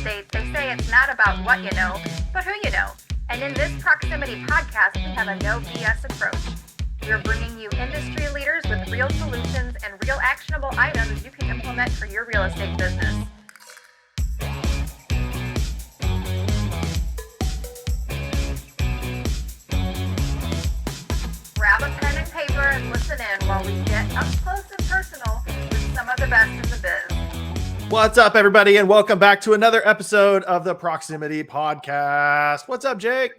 estate, they say it's not about what you know, but who you know. And in this Proximity podcast, we have a no BS approach. We're bringing you industry leaders with real solutions and real actionable items you can implement for your real estate business. Grab a pen and paper and listen in while we get up close and personal with some of the best in the biz. What's up, everybody, and welcome back to another episode of the Proximity Podcast. What's up, Jake?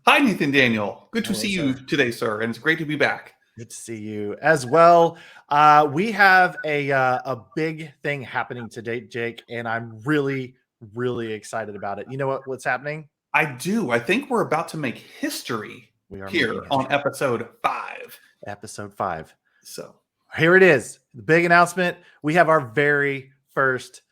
Hi, Nathan Daniel. Good to see you today, sir, and it's great to be back. Good to see you as well. We have a big thing happening today, Jake, and I'm really excited about it. You know what's happening? I do. I think we're about to make history here on episode 5. Episode 5. So here it is. The big announcement. We have our very first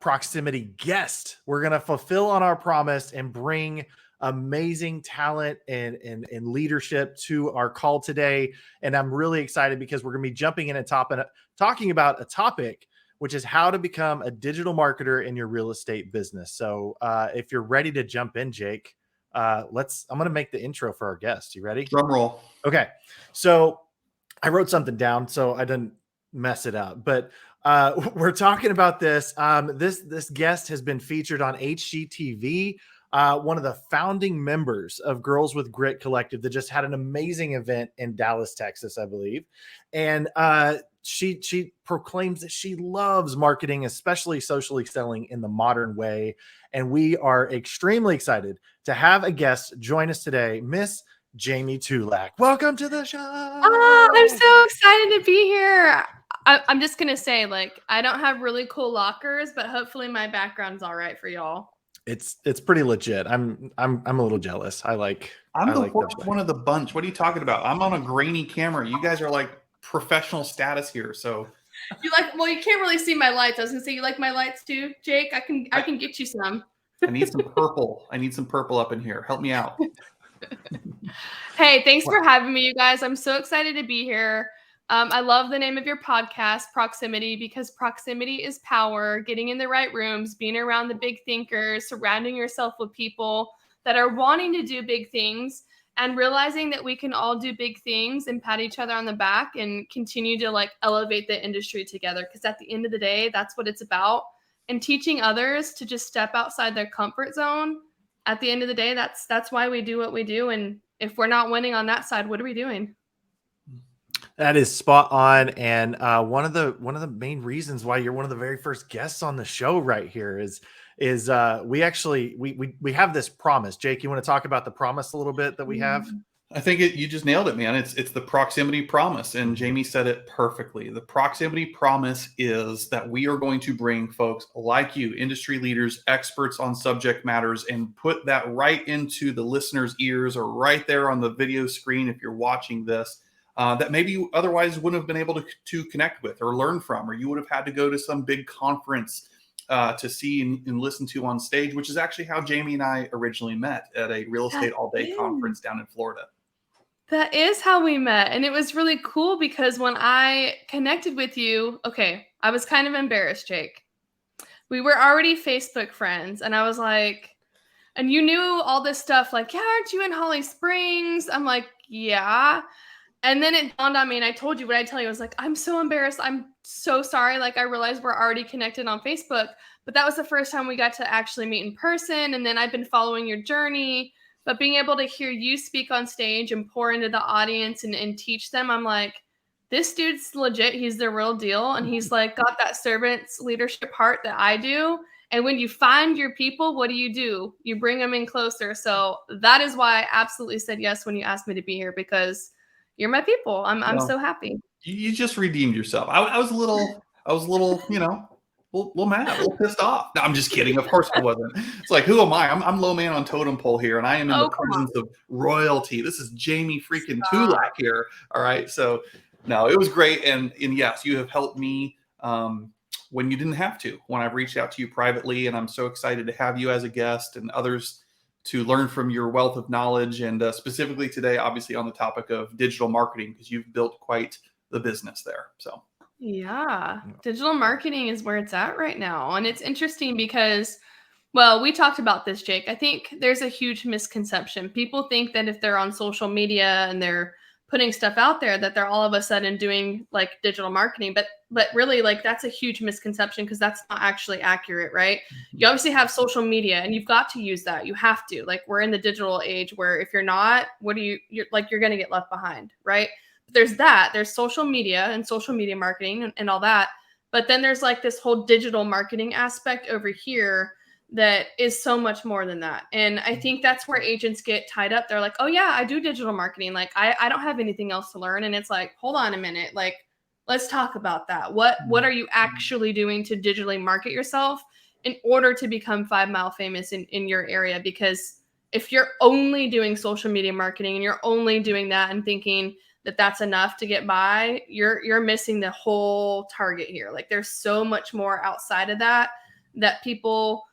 proximity guest. We're going to fulfill on our promise and bring amazing talent and leadership to our call today. And I'm really excited because we're going to be jumping in and talking about a topic, which is how to become a digital marketer in your real estate business. So if you're ready to jump in, Jake, I'm going to make the intro for our guest. You ready? Drum roll. Okay. So I wrote something down so I didn't mess it up, but we're talking about this. This guest has been featured on HGTV, one of the founding members of Girls with Grit Collective that just had an amazing event in Dallas, Texas, I believe. And she proclaims that she loves marketing, especially socially selling in the modern way. And we are extremely excited to have a guest join us today, Miss Jamie Tulak. Welcome to the show. I'm so excited to be here. I'm just going to say, I don't have really cool lockers, but hopefully my background's all right for y'all. It's pretty legit. I'm a little jealous. I'm the worst one of the bunch. What are you talking about? I'm on a grainy camera. You guys are like professional status here. So you can't really see my lights. I was going to say, you like my lights too, Jake? I can get you some. I need some purple. I need some purple up in here. Help me out. Hey, thanks for having me, you guys. I'm so excited to be here. I love the name of your podcast, Proximity, because proximity is power. Getting in the right rooms, being around the big thinkers, surrounding yourself with people that are wanting to do big things, and realizing that we can all do big things and pat each other on the back and continue to elevate the industry together. Because at the end of the day, that's what it's about. And teaching others to just step outside their comfort zone. At the end of the day, that's why we do what we do. And if we're not winning on that side, what are we doing? That is spot on. And one of the main reasons why you're one of the very first guests on the show right here is we have this promise. Jake, you want to talk about the promise a little bit that we have? I think you just nailed it, man. It's the proximity promise, and Jamie said it perfectly. The proximity promise is that we are going to bring folks like you, industry leaders, experts on subject matters, and put that right into the listener's ears or right there on the video screen if you're watching this, that maybe you otherwise wouldn't have been able to connect with or learn from, or you would have had to go to some big conference to see and listen to on stage, which is actually how Jamie and I originally met at a real estate all day conference down in Florida. That is how we met. And it was really cool because when I connected with you, I was kind of embarrassed, Jake. We were already Facebook friends. And I was like, and you knew all this stuff, aren't you in Holly Springs? I'm like, yeah. And then it dawned on me, and I told you what I tell you. I was like, I'm so embarrassed. I'm so sorry. I realized we're already connected on Facebook. But that was the first time we got to actually meet in person. And then I've been following your journey. But being able to hear you speak on stage and pour into the audience and teach them, I'm like, this dude's legit. He's the real deal. And he's got that servant's leadership heart that I do. And when you find your people, what do? You bring them in closer. So that is why I absolutely said yes when you asked me to be here, because you're my people. I'm so happy. You just redeemed yourself. I was a little, a little mad, a little pissed off. No, I'm just kidding. Of course I wasn't. It's like, who am I? I'm low man on totem pole here, and I am in the presence of royalty. This is Jamie freaking Tulak here. All right. So no, it was great. And yes, you have helped me when you didn't have to, when I've reached out to you privately, and I'm so excited to have you as a guest and others to learn from your wealth of knowledge. And specifically today, obviously on the topic of digital marketing, because you've built quite the business there. So yeah, digital marketing is where it's at right now. And it's interesting because Well, we talked about this, Jake. I think there's a huge misconception. People think that if they're on social media and they're putting stuff out there, that they're all of a sudden doing like digital marketing. But really, like, that's a huge misconception, because that's not actually accurate, right? You obviously have social media, and you've got to use that. You have to. Like, we're in the digital age where if you're not, you're going to get left behind, right? But there's social media and social media marketing and all that. But then there's like this whole digital marketing aspect over here that is so much more than that. And I think that's where agents get tied up. They're like, oh yeah, I do digital marketing. Like, I don't have anything else to learn. And it's like, hold on a minute. Like, let's talk about that. What are you actually doing to digitally market yourself in order to become 5 Mile famous in your area? Because if you're only doing social media marketing and you're only doing that and thinking that that's enough to get by, you're missing the whole target here. Like, there's so much more outside of that people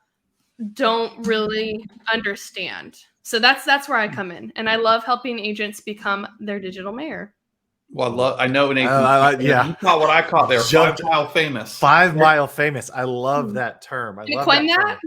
don't really understand. So that's where I come in, and I love helping agents become their digital mayor. Well, I know, Nathan. Yeah, you caught what I caught there. 5 Mile famous. 5 Mile famous. I love that term. I Did you love coin that.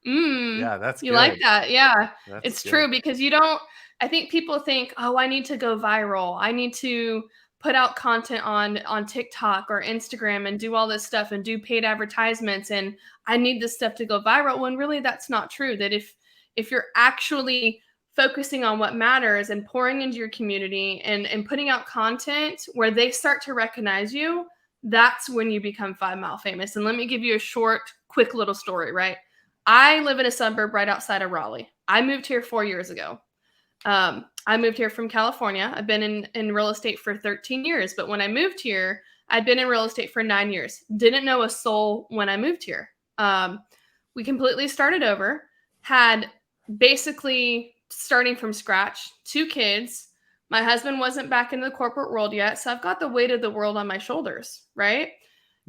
Yeah, that's you good. like that? Yeah, That's it's good. true, because you don't. I think people think, oh, I need to go viral. I need to put out content on TikTok or Instagram and do all this stuff and do paid advertisements, and I need this stuff to go viral. When really that's not true. That if you're actually focusing on what matters and pouring into your community and putting out content where they start to recognize you, that's when you become 5 Mile famous. And let me give you a short, quick little story, right? I live in a suburb right outside of Raleigh. I moved here 4 years ago. I moved here from California. I've been in real estate for 13 years, but when I moved here, I'd been in real estate for 9 years. Didn't know a soul when I moved here. We completely started over, had basically starting from scratch, 2 kids. My husband wasn't back in the corporate world yet, so I've got the weight of the world on my shoulders, right?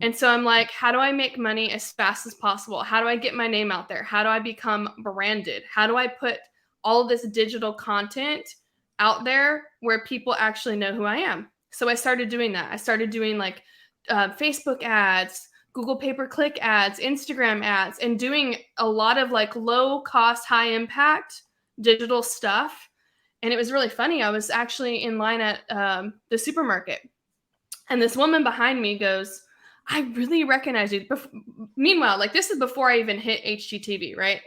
And so I'm like, how do I make money as fast as possible? How do I get my name out there? How do I become branded? How do I put all of this digital content out there where people actually know who I am? So I started doing that. I started doing like Facebook ads, Google pay-per-click ads, Instagram ads, and doing a lot of like low cost, high impact digital stuff. And it was really funny. I was actually in line at the supermarket, and this woman behind me goes, I really recognize you. Meanwhile, like, this is before I even hit HGTV, right?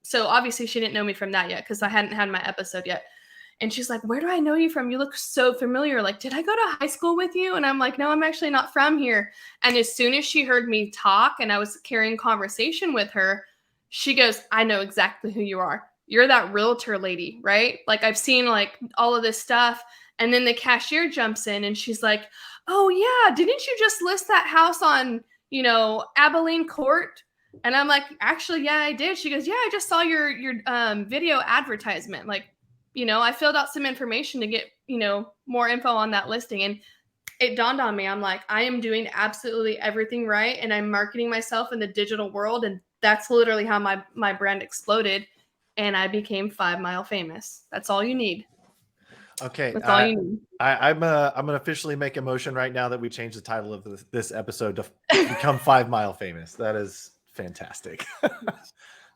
So obviously she didn't know me from that yet, because I hadn't had my episode yet. And she's like, where do I know you from? You look so familiar. Like, did I go to high school with you? And I'm like, no, I'm actually not from here. And as soon as she heard me talk and I was carrying conversation with her, she goes, I know exactly who you are. You're that realtor lady, right? Like, I've seen like all of this stuff. And then the cashier jumps in and she's like, oh yeah, didn't you just list that house on, Abilene Court? And I'm like, actually, yeah, I did. She goes, yeah, I just saw your video advertisement. Like, I filled out some information to get, more info on that listing. And it dawned on me. I'm like, I am doing absolutely everything right. And I'm marketing myself in the digital world. And that's literally how my brand exploded. And I became 5 Mile famous. That's all you need. Okay. That's all you need. I'm gonna officially make a motion right now that we change the title of this episode to become 5 Mile famous. That is fantastic.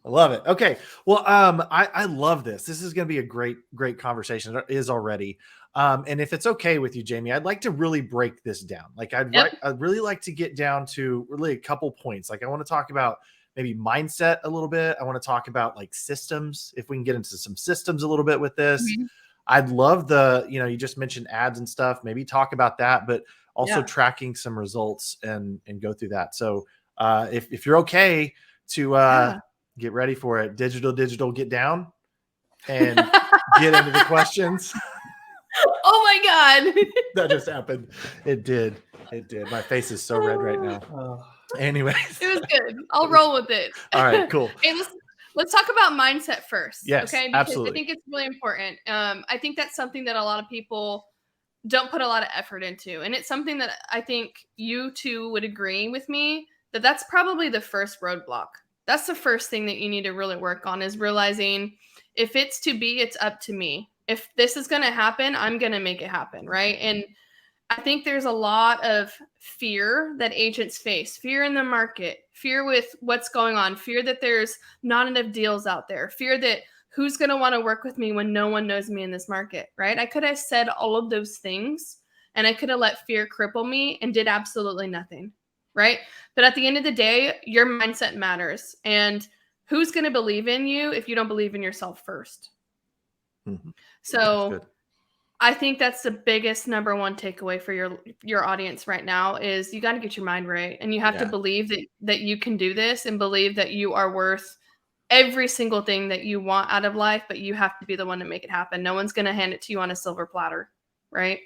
I love it. Okay. Well, I love this. This is going to be a great conversation. It is already. And if it's okay with you, Jamie, I'd like to really break this down. Like, I'd really like to get down to really a couple points. Like, I want to talk about maybe mindset a little bit. I want to talk about like systems, if we can get into some systems a little bit with this. Mm-hmm. I'd love you just mentioned ads and stuff, maybe talk about that, but also tracking some results and go through that. So if you're okay to get ready for it, digital, get down and get into the questions. Oh my God. That just happened. It did. My face is so red right now. Anyways. It was good. I'll roll with it. All right, cool. Hey, let's talk about mindset first. Yes, okay? Because absolutely. I think it's really important. I think that's something that a lot of people don't put a lot of effort into. And it's something that I think you two would agree with me that that's probably the first roadblock. That's the first thing that you need to really work on, is realizing if it's to be, it's up to me. If this is going to happen, I'm going to make it happen, right? And I think there's a lot of fear that agents face, fear in the market, fear with what's going on, fear that there's not enough deals out there, fear that who's going to want to work with me when no one knows me in this market, right? I could have said all of those things and I could have let fear cripple me and did absolutely nothing, right? But at the end of the day, your mindset matters. And who's going to believe in you if you don't believe in yourself first? Mm-hmm. So I think that's the biggest number one takeaway for your audience right now is you got to get your mind right. And you have to believe that you can do this and believe that you are worth every single thing that you want out of life, but you have to be the one to make it happen. No one's going to hand it to you on a silver platter, right?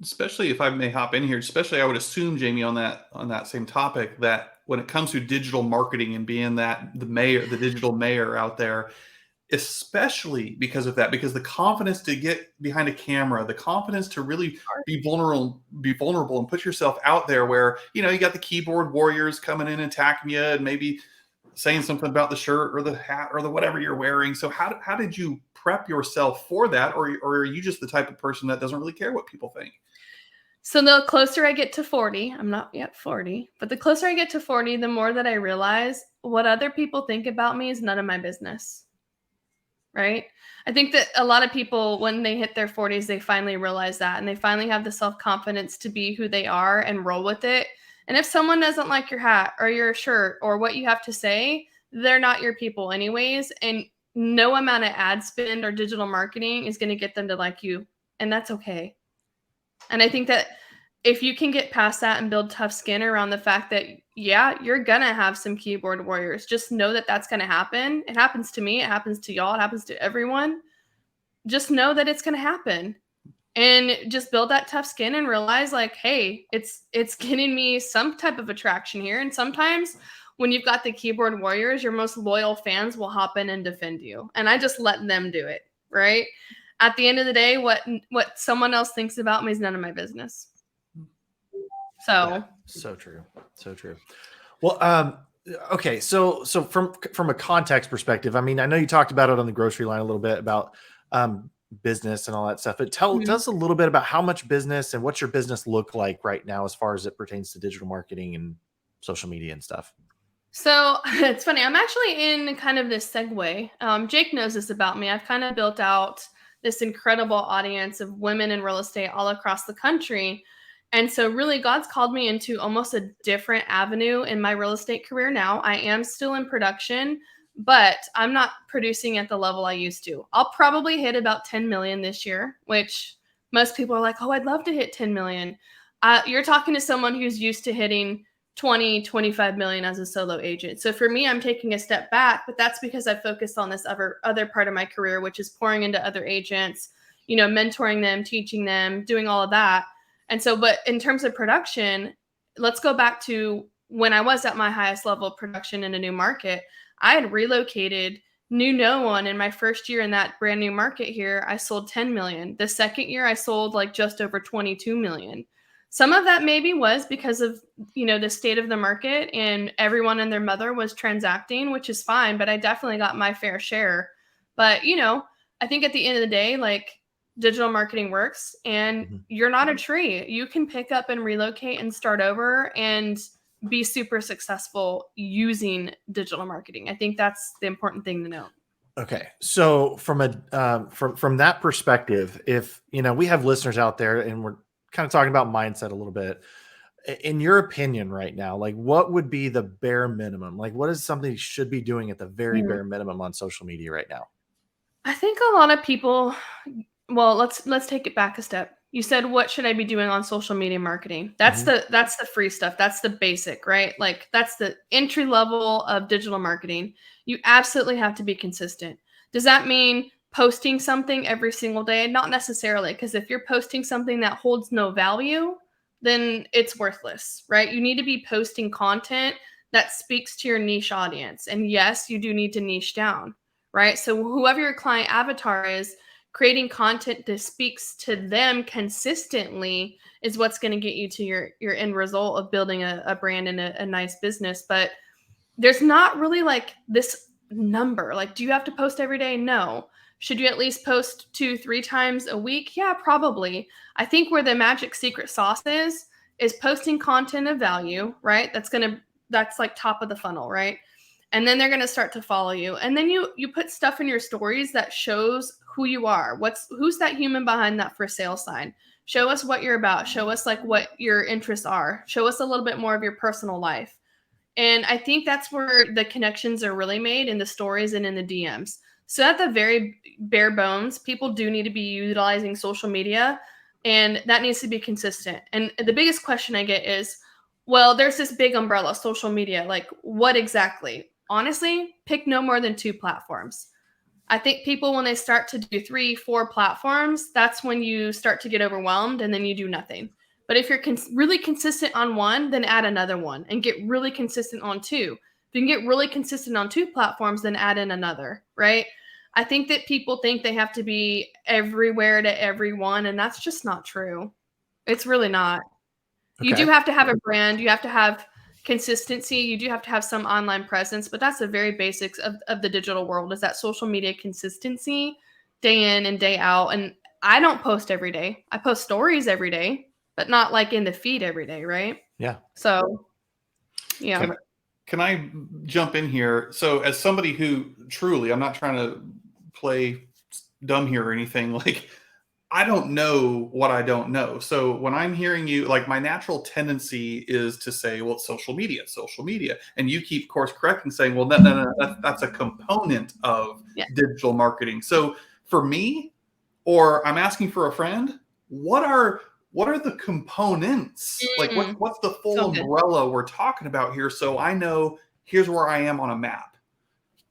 Especially if I may hop in here, especially I would assume, Jamie, on that same topic, that when it comes to digital marketing and being the digital mayor out there, especially because of that, because the confidence to get behind a camera, the confidence to really be vulnerable and put yourself out there where, you got the keyboard warriors coming in and attacking you and maybe saying something about the shirt or the hat or the whatever you're wearing. So how did you prep yourself for that? Or are you just the type of person that doesn't really care what people think? So the closer I get to 40, I'm not yet 40, but the closer I get to 40, the more that I realize what other people think about me is none of my business. Right? I think that a lot of people, when they hit their 40s, they finally realize that and they finally have the self-confidence to be who they are and roll with it. And if someone doesn't like your hat or your shirt or what you have to say, they're not your people anyways. And no amount of ad spend or digital marketing is going to get them to like you. And that's okay. And I think that if you can get past that and build tough skin around the fact that, yeah, you're going to have some keyboard warriors, just know that that's going to happen. It happens to me. It happens to y'all. It happens to everyone. Just know that it's going to happen and just build that tough skin and realize like, hey, it's getting me some type of attraction here. And sometimes when you've got the keyboard warriors, your most loyal fans will hop in and defend you. And I just let them do it. Right. At the end of the day, what someone else thinks about me is none of my business. So true. So true. Well, okay. So from a context perspective, I mean, I know you talked about it on the grocery line a little bit about business and all that stuff, but tell us a little bit about how much business and what's your business look like right now as far as it pertains to digital marketing and social media and stuff. So it's funny. I'm actually in kind of this segue. Jake knows this about me. I've kind of built out this incredible audience of women in real estate all across the country. And so really God's called me into almost a different avenue in my real estate career now. I am still in production, but I'm not producing at the level I used to. I'll probably hit about 10 million this year, which most people are like, oh, I'd love to hit 10 million. You're talking to someone who's used to hitting 20, 25 million as a solo agent. So for me, I'm taking a step back, but that's because I focused on this other part of my career, which is pouring into other agents, mentoring them, teaching them, doing all of that. And so, but in terms of production, let's go back to when I was at my highest level of production in a new market. I had relocated, knew no one. In my first year in that brand new market here, I sold 10 million. The second year I sold like just over 22 million. Some of that maybe was because of, the state of the market and everyone and their mother was transacting, which is fine, but I definitely got my fair share. But, I think at the end of the day, like, digital marketing works and you're not a tree. You can pick up and relocate and start over and be super successful using digital marketing. I think that's the important thing to know. Okay. So from that perspective, if, we have listeners out there and we're kind of talking about mindset a little bit, in your opinion right now, like what would be the bare minimum? Like what is something you should be doing at the very bare minimum on social media right now? I think a lot of people, well, let's take it back a step. You said, what should I be doing on social media marketing? That's the free stuff. That's the basic, right? Like that's the entry level of digital marketing. You absolutely have to be consistent. Does that mean posting something every single day? Not necessarily, because if you're posting something that holds no value, then it's worthless, right? You need to be posting content that speaks to your niche audience. And yes, you do need to niche down, right? So whoever your client avatar is, creating content that speaks to them consistently is what's going to get you to your end result of building a brand and a nice business. But there's not really like this number. Like, do you have to post every day? No. Should you at least post 2-3 times a week? Yeah, probably. I think where the magic secret sauce is posting content of value, right? That's like top of the funnel, right? And then they're going to start to follow you. And then you put stuff in your stories that shows who you are. Who's that human behind that for sale sign? Show us what you're about. Show us like what your interests are. Show us a little bit more of your personal life. And I think that's where the connections are really made, in the stories and in the DMs. So at the very bare bones, people do need to be utilizing social media, and that needs to be consistent. And the biggest question I get is, well, there's this big umbrella, social media. Like, what exactly? Honestly, pick no more than 2 platforms. I think people, when they start to do 3-4 platforms, that's when you start to get overwhelmed and then you do nothing. But if you're really consistent on one, then add another one and get really consistent on 2. If you can get really consistent on 2 platforms, then add in another, right? I think that people think they have to be everywhere to everyone, and that's just not true. It's really not. Okay. You do have to have a brand. You have to have consistency. You do have to have some online presence, but that's the very basics of the digital world, is that social media consistency day in and day out. And I don't post every day. I post stories every day, but not like in the feed every day, right? Yeah. So, yeah. Can I jump in here? So as somebody who truly, I'm not trying to play dumb here or anything, like, I don't know what I don't know. So when I'm hearing you, like, my natural tendency is to say, well, it's social media. And you keep course correcting, saying, well, no, that's a component of digital marketing. So for me, or I'm asking for a friend, what are the components? Like, what's the full umbrella we're talking about here? So I know here's where I am on a map.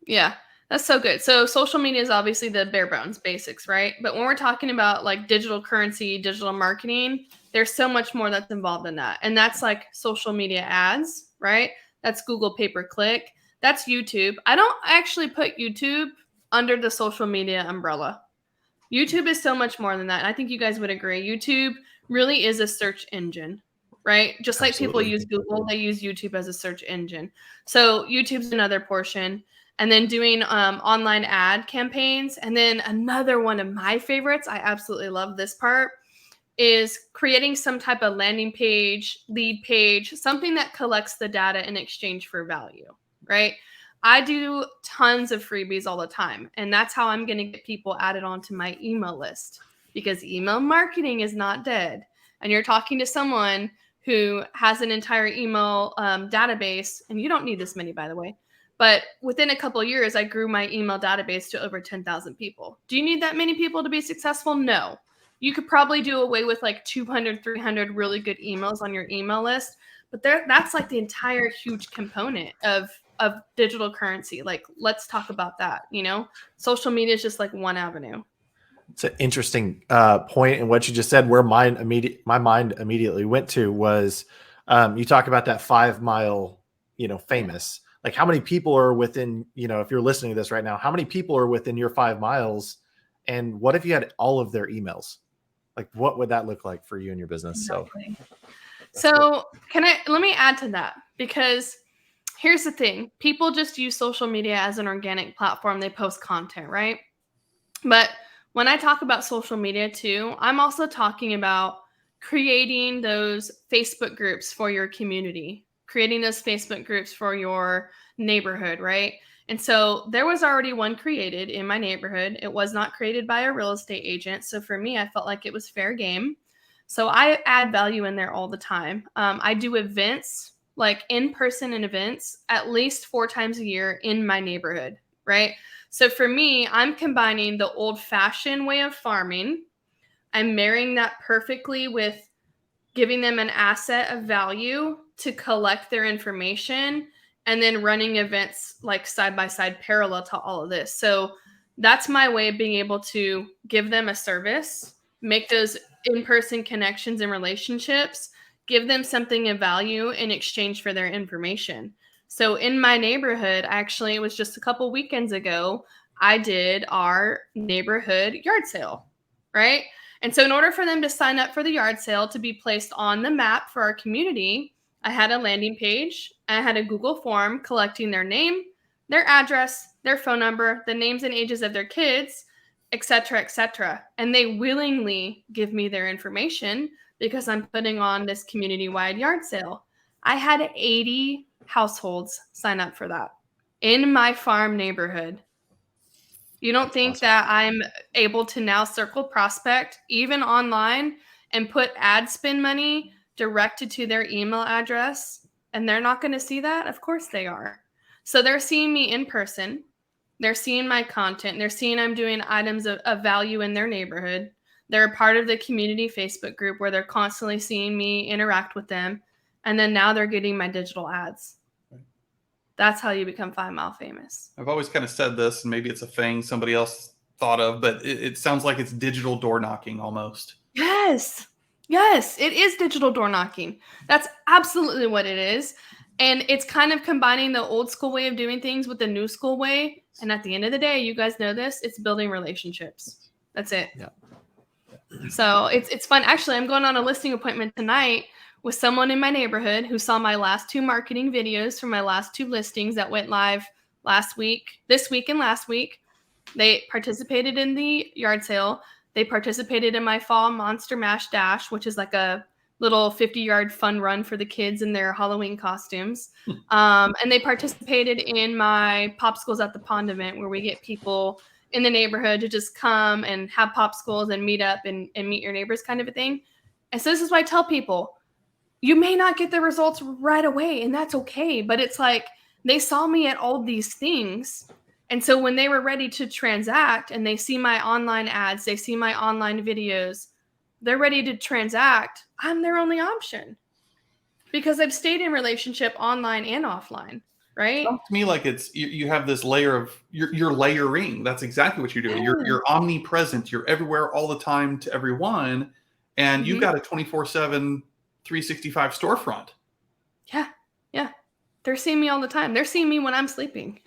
Yeah. That's so good. So social media is obviously the bare bones basics, right? But when we're talking about like digital currency, digital marketing, there's so much more that's involved in that. And that's like social media ads, right? That's Google pay-per-click. That's YouTube. I don't actually put YouTube under the social media umbrella. YouTube is so much more than that. And I think you guys would agree. YouTube really is a search engine, right? Just like people use Google, they use YouTube as a search engine. So YouTube's another portion. And then doing online ad campaigns. And then another one of my favorites, I absolutely love this part, is creating some type of landing page, lead page, something that collects the data in exchange for value, right? I do tons of freebies all the time. And that's how I'm going to get people added onto my email list, because email marketing is not dead. And you're talking to someone who has an entire email database, and you don't need this many, by the way. But within a couple of years, I grew my email database to over 10,000 people. Do you need that many people to be successful? No. You could probably do away with like 200, 300 really good emails on your email list. But that's like the entire huge component of digital currency. Like, let's talk about that. Social media is just like one avenue. It's an interesting point in what you just said. Where my mind immediately went to was you talk about that 5 mile, famous. Like, how many people are within, if you're listening to this right now, how many people are within your 5 miles? And what if you had all of their emails? Like, what would that look like for you and your business? Exactly. So let me add to that, because here's the thing. People just use social media as an organic platform. They post content, right? But when I talk about social media too, I'm also talking about creating those Facebook groups for your community, creating those Facebook groups for your neighborhood, right? And so there was already one created in my neighborhood. It was not created by a real estate agent. So for me, I felt like it was fair game. So I add value in there all the time. I do events, like in-person events, at least 4 times a year in my neighborhood, right? So for me, I'm combining the old-fashioned way of farming. I'm marrying that perfectly with giving them an asset of value to collect their information, and then running events like side by side parallel to all of this. So that's my way of being able to give them a service, make those in-person connections and relationships, give them something of value in exchange for their information. So in my neighborhood, actually, it was just a couple weekends ago, I did our neighborhood yard sale, right? And so in order for them to sign up for the yard sale to be placed on the map for our community, I had a landing page. I had a Google form collecting their name, their address, their phone number, the names and ages of their kids, etc., etc. And they willingly give me their information because I'm putting on this community-wide yard sale. I had 80 households sign up for that in my farm neighborhood. You don't think awesome. that I'm able to now circle prospect, even online, and put ad spend money directed to their email address, and they're not going to see that? Of course they are. So they're seeing me in person. They're seeing my content. They're seeing I'm doing items of value in their neighborhood. They're a part of the community Facebook group where they're constantly seeing me interact with them. And then now they're getting my digital ads. That's how you become 5 Mile famous. I've always kind of said this, and maybe it's a thing somebody else thought of, but it sounds like it's digital door knocking almost. Yes. Yes, it is digital door knocking. That's absolutely what it is. And it's kind of combining the old school way of doing things with the new school way. And at the end of the day, you guys know this, it's building relationships. That's it. Yeah. So it's fun. Actually, I'm going on a listing appointment tonight with someone in my neighborhood who saw my last 2 marketing videos from my last 2 listings that went live this week and last week. They participated in the yard sale. They participated in my fall Monster Mash Dash, which is like a little 50-yard fun run for the kids in their Halloween costumes. And they participated in my Popsicles at the Pond event, where we get people in the neighborhood to just come and have popsicles and meet up and meet your neighbors kind of a thing. And so this is why I tell people, you may not get the results right away, and that's okay. But it's like they saw me at all these things. And so when they were ready to transact and they see my online ads, they see my online videos, they're ready to transact. I'm their only option because I've stayed in relationship online and offline, right? Sounds to me like it's you have this layer of you're layering. That's exactly what you're doing. Yeah. You're omnipresent. You're everywhere all the time to everyone, and you've got a 24/7, 365 storefront. Yeah. They're seeing me all the time. They're seeing me when I'm sleeping.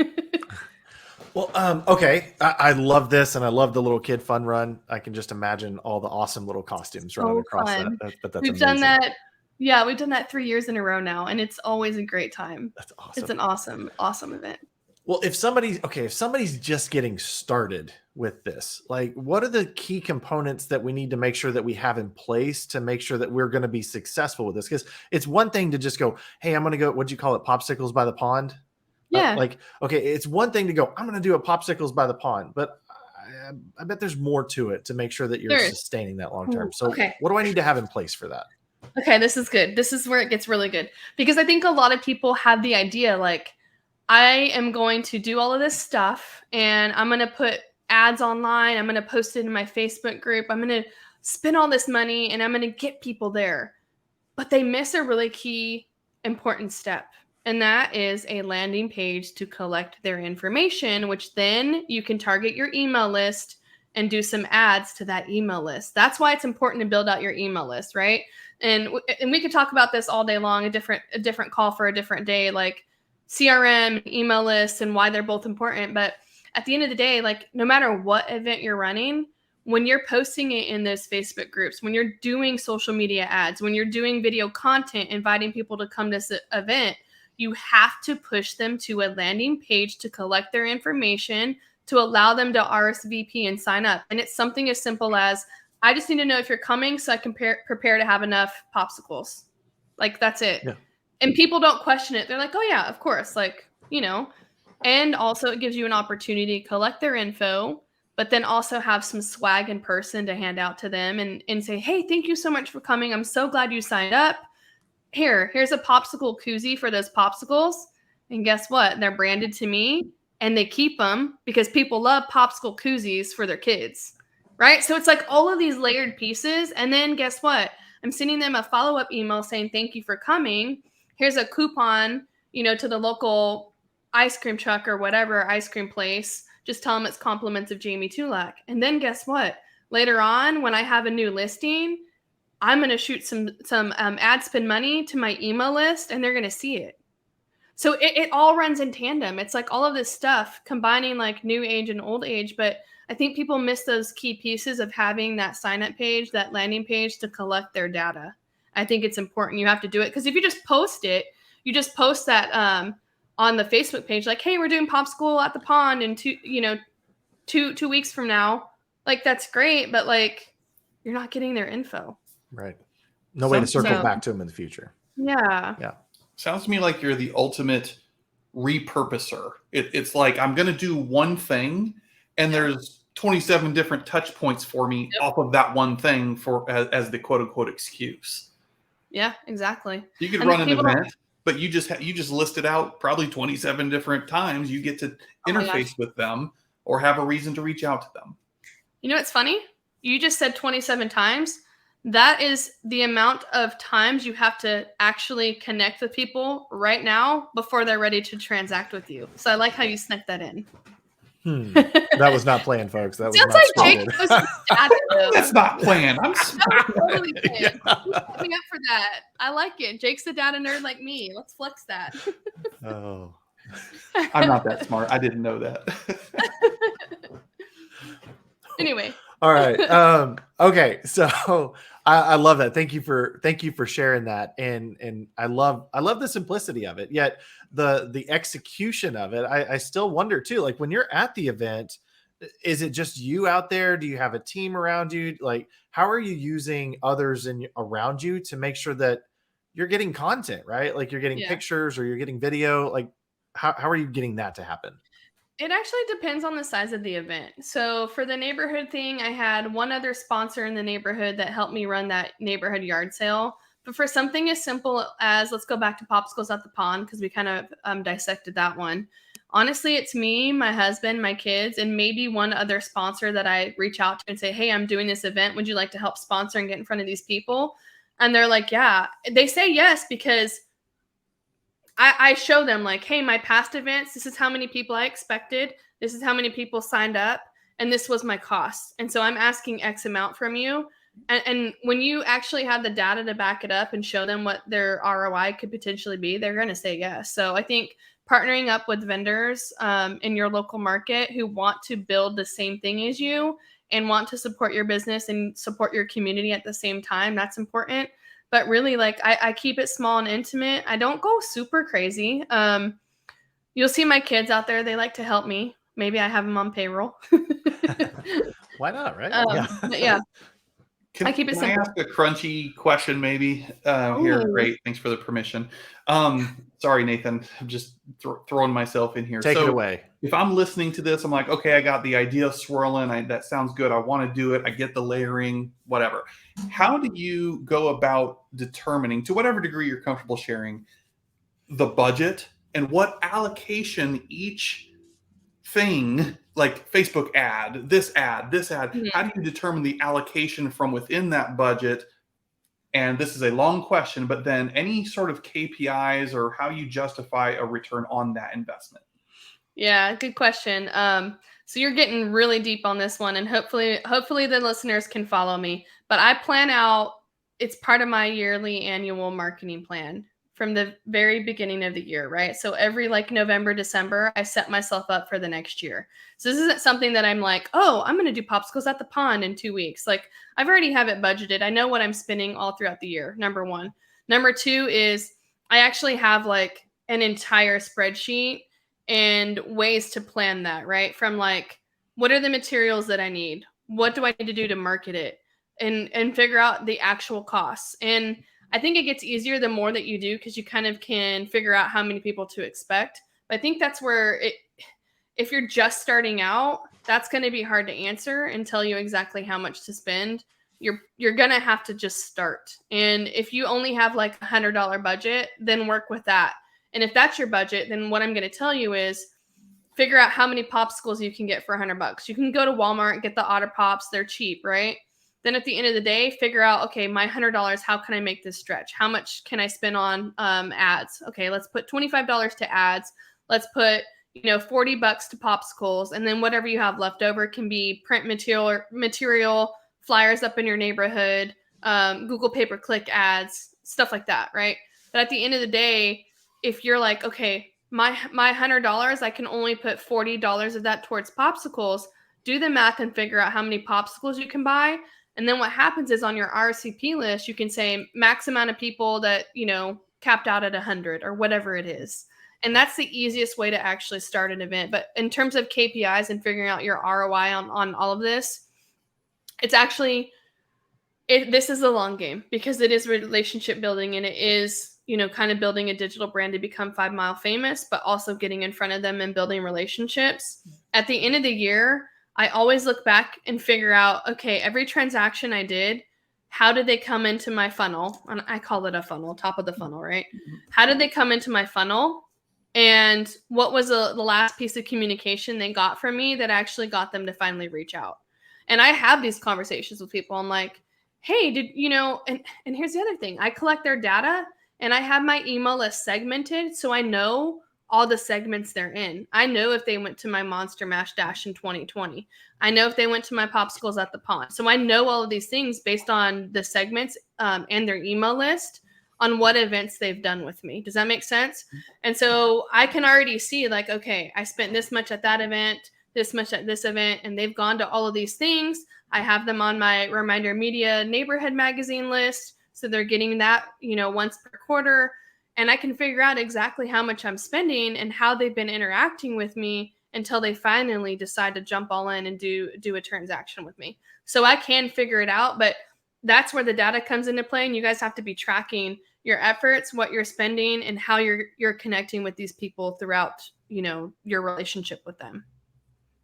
Well, okay. I love this, and I love the little kid fun run. I can just imagine all the awesome little costumes running across fun. that. But that's We've amazing. done that. Yeah, we've done that 3 years in a row now, and it's always a great time. That's awesome. It's an awesome event. Well, if somebody's just getting started with this, like, what are the key components that we need to make sure that we have in place to make sure that we're going to be successful with this? Because it's one thing to just go, hey, I'm going to go, what'd you call it? Popsicles by the pond? Yeah. Okay, it's one thing to go, I'm going to do a popsicles by the pond, but I bet there's more to it to make sure that you're sustaining that long term. So what do I need to have in place for that? Okay, this is good. This is where it gets really good, because I think a lot of people have the idea, like, I am going to do all of this stuff and I'm going to put ads online. I'm going to post it in my Facebook group. I'm going to spend all this money and I'm going to get people there. But they miss a really key important step. And that is a landing page to collect their information, which then you can target your email list and do some ads to that email list. That's why it's important to build out your email list, right? And we could talk about this all day long, a different call for a different day, like CRM and email lists and why they're both important. But at the end of the day, like, no matter what event you're running, when you're posting it in those Facebook groups, when you're doing social media ads, when you're doing video content, inviting people to come to this event, you have to push them to a landing page to collect their information, to allow them to RSVP and sign up. And it's something as simple as, I just need to know if you're coming so I can prepare to have enough popsicles. Like, that's it. Yeah. And people don't question it. They're like, oh yeah, of course. Like, and also it gives you an opportunity to collect their info, but then also have some swag in person to hand out to them and say, hey, thank you so much for coming. I'm so glad you signed up. Here's a popsicle koozie for those popsicles. And guess what? They're branded to me and they keep them because people love popsicle koozies for their kids, right? So it's like all of these layered pieces. And then guess what? I'm sending them a follow-up email saying, thank you for coming. Here's a coupon, to the local ice cream truck or whatever ice cream place. Just tell them it's compliments of Jamie Tulak. And then guess what? Later on, when I have a new listing, I'm going to shoot some ad spend money to my email list and they're going to see it. So it all runs in tandem. It's like all of this stuff combining like new age and old age. But I think people miss those key pieces of having that sign up page, that landing page to collect their data. I think it's important. You have to do it because if you just post it, you just post that on the Facebook page, like, hey, we're doing popsicle at the pond in 2 weeks from now. like, that's great, but like, you're not getting their info. Right. No way to circle So- back to them in the future. Yeah. Yeah. Sounds to me like you're the ultimate repurposer. It's like I'm going to do one thing, and there's 27 different touch points for me off of that one thing for as the quote unquote excuse. Yeah, exactly. You could And run an people event, but you just listed out probably 27 different times you get to Oh my interface gosh. with them or have a reason to reach out to them. You know what's funny? You just said 27 times. That is the amount of times you have to actually connect with people right now before they're ready to transact with you. So I like how you snuck that in. That was not planned, folks. That was Sounds not like Jake scripted. was static, though. That's not planned. I'm That was totally planned. Yeah. He's coming up for that. I like it. Jake's a data nerd like me. Let's flex that. Oh. I'm not that smart. I didn't know that. Anyway. All right. Okay. So I love that. Thank you for sharing that. And I love the simplicity of it. Yet the execution of it, I still wonder too. Like when you're at the event, is it just you out there? Do you have a team around you? Like, how are you using others around you to make sure that you're getting content, right? Like you're getting pictures or you're getting video. Like, how are you getting that to happen? It actually depends on the size of the event. So for the neighborhood thing, I had one other sponsor in the neighborhood that helped me run that neighborhood yard sale. But for something as simple as, let's go back to Popsicles at the Pond, because we kind of dissected that one. Honestly, it's me, my husband, my kids, and maybe one other sponsor that I reach out to and say, hey, I'm doing this event. Would you like to help sponsor and get in front of these people? And they're like, yeah. They say yes because I show them like, hey, my past events, this is how many people I expected. This is how many people signed up. And this was my cost. And so I'm asking X amount from you. And when you actually have the data to back it up and show them what their ROI could potentially be, they're going to say yes. So I think partnering up with vendors in your local market who want to build the same thing as you and want to support your business and support your community at the same time, that's important. But really, like, I keep it small and intimate. I don't go super crazy. You'll see my kids out there. They like to help me. Maybe I have them on payroll. Why not, right? But yeah. I keep it simple. Can I ask a crunchy question maybe? Here, great. Thanks for the permission. Sorry, Nathan. I'm just throwing myself in here. Take it away. If I'm listening to this, I'm like, okay, I got the idea swirling. That sounds good. I want to do it. I get the layering, whatever. How do you go about determining, to whatever degree you're comfortable sharing, the budget and what allocation each thing, like Facebook ad, this ad, Mm-hmm. how do you determine the allocation from within that budget? And this is a long question, but then any sort of KPIs or how you justify a return on that investment? Yeah, good question. So you're getting really deep on this one, and hopefully the listeners can follow me. But I plan out, it's part of my yearly annual marketing plan from the very beginning of the year, right? So every like November, December, I set myself up for the next year. So this isn't something that I'm like, oh, I'm going to do Popsicles at the Pond in 2 weeks. Like I've already have it budgeted. I know what I'm spending all throughout the year. Number one. Number two is I actually have like an entire spreadsheet and ways to plan that, right? From like, what are the materials that I need? What do I need to do to market it? And figure out the actual costs. And I think it gets easier the more that you do because you kind of can figure out how many people to expect. But I think that's where if you're just starting out, that's going to be hard to answer and tell you exactly how much to spend. You're going to have to just start. And if you only have like $100 budget, then work with that. And if that's your budget, then what I'm going to tell you is figure out how many popsicles you can get for $100. You can go to Walmart and get the Otter Pops. They're cheap, right? Then at the end of the day, figure out, okay, my $100, how can I make this stretch? How much can I spend on ads? Okay, let's put $25 to ads. Let's put, $40 to popsicles. And then whatever you have left over can be print material, flyers up in your neighborhood, Google pay-per-click ads, stuff like that, right? But at the end of the day, if you're like, okay, my $100, I can only put $40 of that towards popsicles, do the math and figure out how many popsicles you can buy. And then what happens is on your RSVP list, you can say max amount of people that, capped out at 100 or whatever it is. And that's the easiest way to actually start an event. But in terms of KPIs and figuring out your ROI on all of this, it's actually, this is a long game because it is relationship building, and it is, kind of building a digital brand to become 5 Mile famous, but also getting in front of them and building relationships. At the end of the year, I always look back and figure out, okay, every transaction I did, how did they come into my funnel? And I call it a funnel, top of the funnel, right? How did they come into my funnel? And what was the last piece of communication they got from me that actually got them to finally reach out? And I have these conversations with people. I'm like, hey, and here's the other thing. I collect their data and I have my email list segmented. So I know all the segments they're in. I know if they went to my Monster Mash Dash in 2020. I know if they went to my Popsicles at the Pond. So I know all of these things based on the segments and their email list on what events they've done with me. Does that make sense? And so I can already see like, okay, I spent this much at that event, this much at this event, and they've gone to all of these things. I have them on my Reminder Media neighborhood magazine list. So they're getting that, once per quarter. And I can figure out exactly how much I'm spending and how they've been interacting with me until they finally decide to jump all in and do a transaction with me. So I can figure it out, but that's where the data comes into play. And you guys have to be tracking your efforts, what you're spending, and how you're connecting with these people throughout, your relationship with them.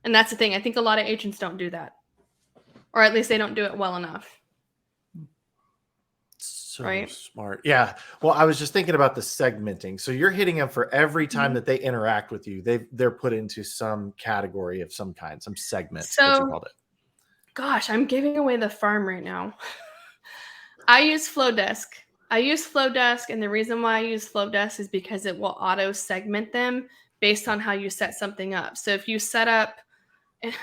And that's the thing. I think a lot of agents don't do that, or at least they don't do it well enough. So right? Smart. Yeah. Well, I was just thinking about the segmenting. So you're hitting them for every time that they interact with you. They're put into some category of some kind, some segment. That you called it. Gosh, I'm giving away the farm right now. I use Flowdesk. And the reason why I use Flowdesk is because it will auto segment them based on how you set something up. So if you set up,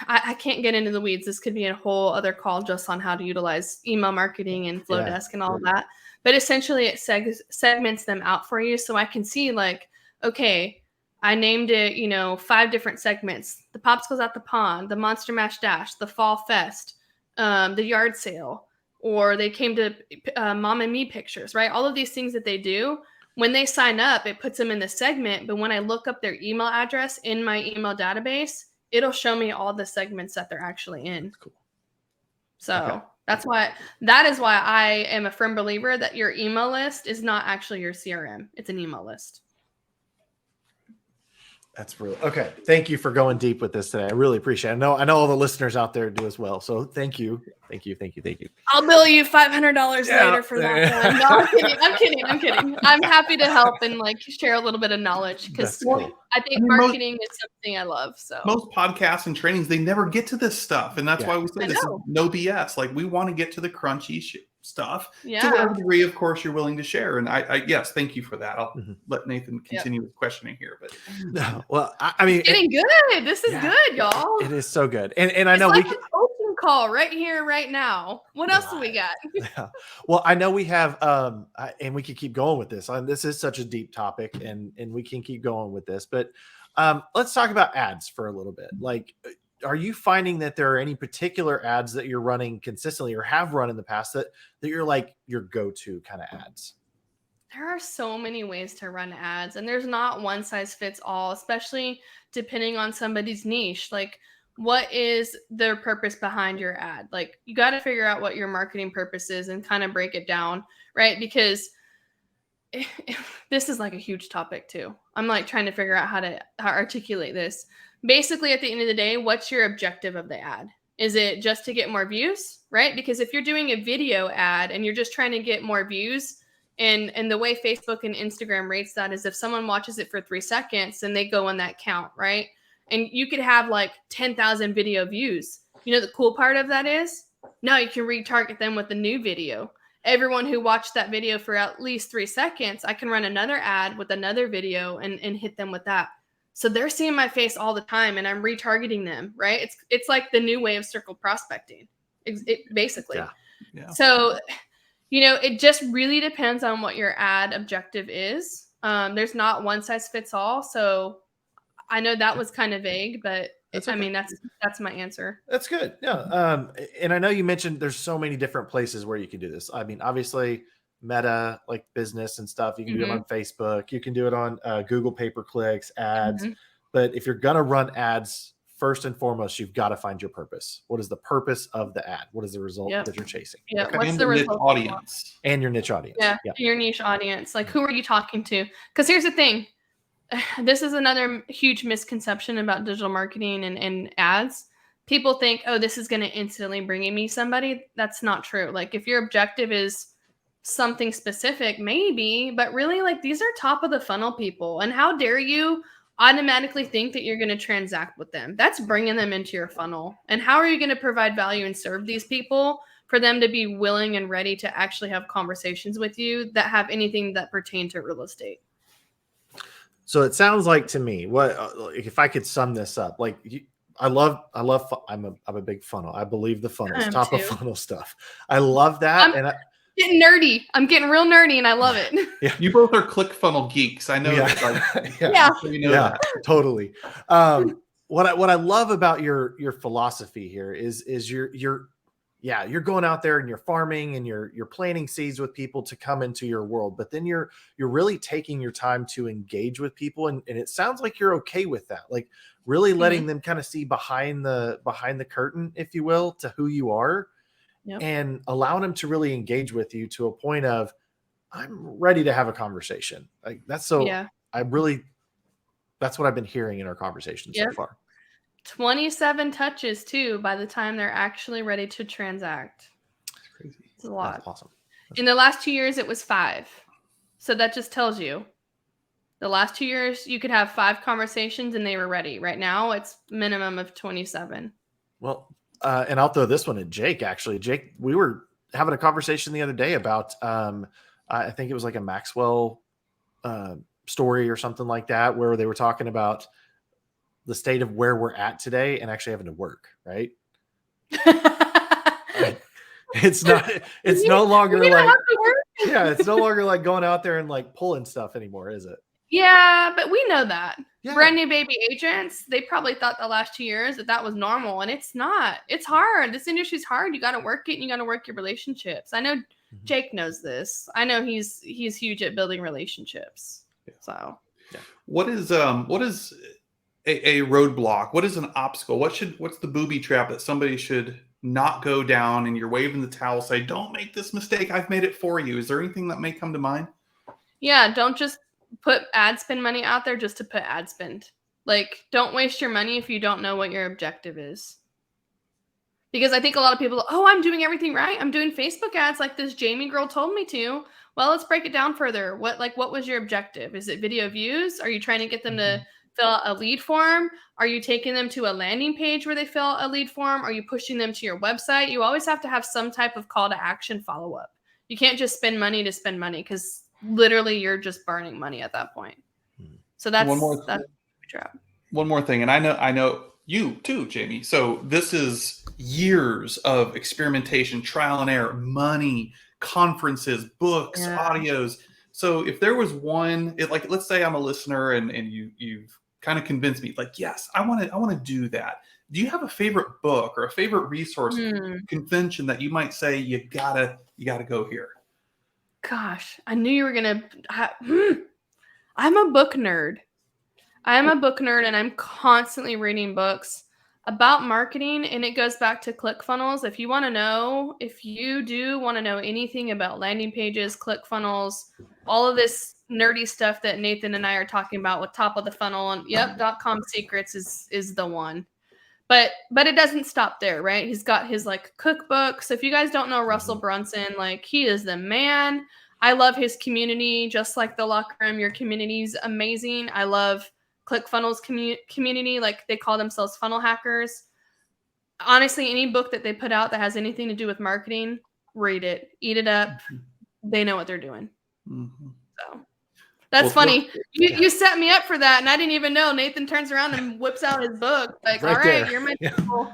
I can't get into the weeds. This could be a whole other call just on how to utilize email marketing and Flowdesk and all of that. But essentially it segments them out for you. So I can see like, okay, I named it, 5 different segments: the Popsicles at the Pond, the Monster Mash Dash, the Fall Fest, the yard sale, or they came to Mom and Me pictures, right? All of these things that they do, when they sign up, it puts them in the segment. But when I look up their email address in my email database, it'll show me all the segments that they're actually in. Cool. So that is why I am a firm believer that your email list is not actually your CRM. It's an email list. That's really okay. Thank you for going deep with this today. I really appreciate it. I know all the listeners out there do as well. So thank you. I'll bill you $500 later for that one. No, I'm kidding. I'm happy to help and like share a little bit of knowledge because I think marketing is something I love. So most podcasts and trainings, they never get to this stuff. And that's why we say this is no BS. Like we want to get to the crunchy stuff to whatever degree, of course, you're willing to share. And I yes, thank you for that. I'll let Nathan continue with questioning here. But well, I mean, it's getting good. This is good, y'all. It is so good. And I know we can coaching call right here, right now. What else do we got? Well, I know we have, and we can keep going with this. This is such a deep topic, and we can keep going with this. But let's talk about ads for a little bit. Like, are you finding that there are any particular ads that you're running consistently or have run in the past that you're like your go-to kind of ads? There are so many ways to run ads, and there's not one size fits all, especially depending on somebody's niche. Like, what is their purpose behind your ad? Like, you got to figure out what your marketing purpose is and kind of break it down, right? Because this is like a huge topic too. I'm like trying to figure out how to articulate this. Basically, at the end of the day, what's your objective of the ad? Is it just to get more views, right? Because if you're doing a video ad and you're just trying to get more views, and the way Facebook and Instagram rates that is if someone watches it for 3 seconds, then they go on that count, right? And you could have like 10,000 video views. You know, the cool part of that is now you can retarget them with a new video. Everyone who watched that video for at least 3 seconds, I can run another ad with another video and hit them with that. So they're seeing my face all the time and I'm retargeting them, right? It's like the new way of circle prospecting, basically. Yeah. So, you know, it just really depends on what your ad objective is. There's not one size fits all. So I know that was kind of vague, but I mean, that's my answer. That's good. Yeah. And I know you mentioned there's so many different places where you can do this. I mean, obviously Meta, like business and stuff, you can do it on Facebook, you can do it on Google pay-per-clicks ads. But if you're going to run ads first and foremost, you've got to find your purpose. What is the purpose of the ad? What is the result that you're chasing? Yeah. Okay. What's And the niche result? audience. And your niche audience. Yeah. Your niche audience. Like, who are you talking to? Because here's the thing. This is another huge misconception about digital marketing and ads. People think, oh, this is going to instantly bring me somebody. That's not true. Like, if your objective is something specific, maybe, but really, like, these are top of the funnel people. And how dare you automatically think that you're going to transact with them? That's bringing them into your funnel. And how are you going to provide value and serve these people for them to be willing and ready to actually have conversations with you that have anything that pertain to real estate? So it sounds like to me, what if I could sum this up? Like, I'm a big funnel. I believe the funnels, top of funnel stuff. I love that. And getting nerdy. I'm getting real nerdy, and I love it. Yeah, you both are ClickFunnels geeks. I know that. Like, yeah, totally. What I love about your philosophy here is you're going out there and you're farming and you're planting seeds with people to come into your world, but then you're really taking your time to engage with people, and it sounds like you're okay with that, like really letting them kind of see behind the curtain, if you will, to who you are. Yep. And allowing them to really engage with you to a point of, I'm ready to have a conversation. Like that's so. Yeah. That's what I've been hearing in our conversations so far. 27 touches too by the time they're actually ready to transact. That's crazy. It's a lot. That's awesome. In the last 2 years, it was 5. So that just tells you the last 2 years you could have 5 conversations and they were ready. Right now, it's minimum of 27. Well, and I'll throw this one at Jake. Actually, Jake, we were having a conversation the other day about, I think it was like a Maxwell story or something like that, where they were talking about the state of where we're at today and actually having to work, right? It's no longer like, it's no longer like going out there and like pulling stuff anymore, is it? Yeah, but we know that. Yeah. Brand new baby agents, they probably thought the last 2 years that was normal, and it's not. It's hard. This industry's hard. You got to work it, and you got to work your relationships. I know Jake knows this. I know he's huge at building relationships. Yeah. So, yeah. What is a roadblock? What is an obstacle? What's the booby trap that somebody should not go down, and you're waving the towel, say, don't make this mistake. I've made it for you. Is there anything that may come to mind? Yeah, don't just put ad spend money out there just to put ad spend. Like, don't waste your money if you don't know what your objective is. Because I think a lot of people, I'm doing everything right. I'm doing Facebook ads like this Jamie girl told me to. Well, let's break it down further. What was your objective? Is it video views? Are you trying to get them to fill out a lead form? Are you taking them to a landing page where they fill out a lead form? Are you pushing them to your website? You always have to have some type of call to action follow-up. You can't just spend money to spend money, because literally you're just burning money at that point. So that's a trap. One more thing. And I know you too, Jamie. So this is years of experimentation, trial and error, money, conferences, books, audios. So if there was one, like, let's say I'm a listener and you've kind of convinced me, like, yes, I want to do that. Do you have a favorite book or a favorite resource convention that you might say you gotta go here? Gosh, I knew you were gonna. I'm a book nerd. And I'm constantly reading books about marketing. And it goes back to ClickFunnels. If you do want to know anything about landing pages, ClickFunnels, all of this nerdy stuff that Nathan and I are talking about with top of the funnel, and .com secrets is the one. But it doesn't stop there, right? He's got his like cookbook. So if you guys don't know Russell Brunson, like, he is the man. I love his community, just like the locker room. Your community's amazing. I love ClickFunnels community. Like, they call themselves funnel hackers. Honestly, any book that they put out that has anything to do with marketing, read it, eat it up. They know what they're doing. So that's funny. You set me up for that, and I didn't even know. Nathan turns around and whips out his book. Like, right, all right, you're my people.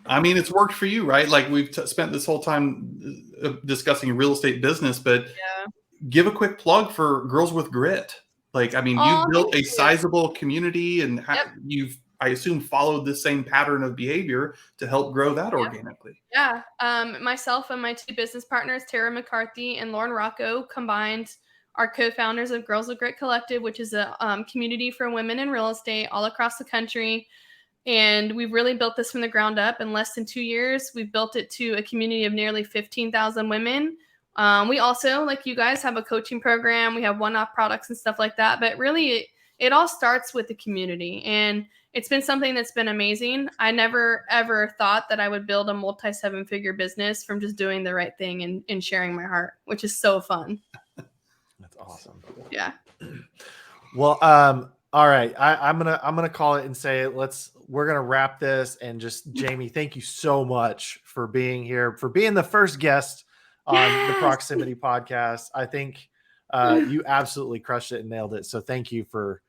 I mean, it's worked for you, right? Like, we've spent this whole time discussing real estate business, but give a quick plug for Girls with Grit. Like, I mean, you've built a sizable community, and you've, I assume, followed the same pattern of behavior to help grow that organically. Yeah. Myself and my 2 business partners, Tara McCarthy and Lauren Rocco, combined are co-founders of Girls with Grit Collective, which is a community for women in real estate all across the country. And we've really built this from the ground up. In less than 2 years, we've built it to a community of nearly 15,000 women. We also, like you guys, have a coaching program. We have one-off products and stuff like that. But really, it all starts with the community. And it's been something that's been amazing. I never, ever thought that I would build a multi-7-figure business from just doing the right thing and sharing my heart, which is so fun. That's awesome. Yeah. Well, all right. I'm gonna call it and say we're gonna wrap this, and just Jamie, thank you so much for being here, for being the first guest on the Proximity Podcast. I think you absolutely crushed it and nailed it. So thank you for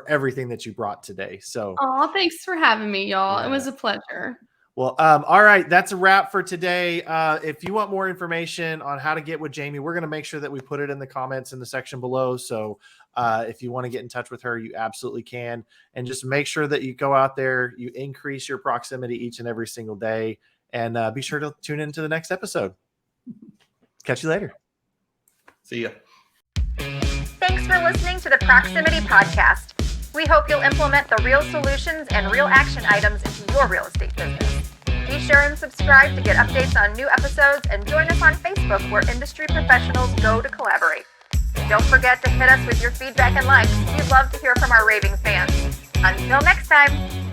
everything that you brought today. So Thanks for having me, y'all. Yeah. It was a pleasure. Well, all right. That's a wrap for today. If you want more information on how to get with Jamie, we're going to make sure that we put it in the comments in the section below. So if you want to get in touch with her, you absolutely can. And just make sure that you go out there, you increase your proximity each and every single day, and be sure to tune into the next episode. Catch you later. See ya. Thanks for listening to the Proximity Podcast. We hope you'll implement the real solutions and real action items into your real estate business. Be sure and subscribe to get updates on new episodes, and join us on Facebook, where industry professionals go to collaborate. Don't forget to hit us with your feedback and likes. We'd love to hear from our raving fans. Until next time.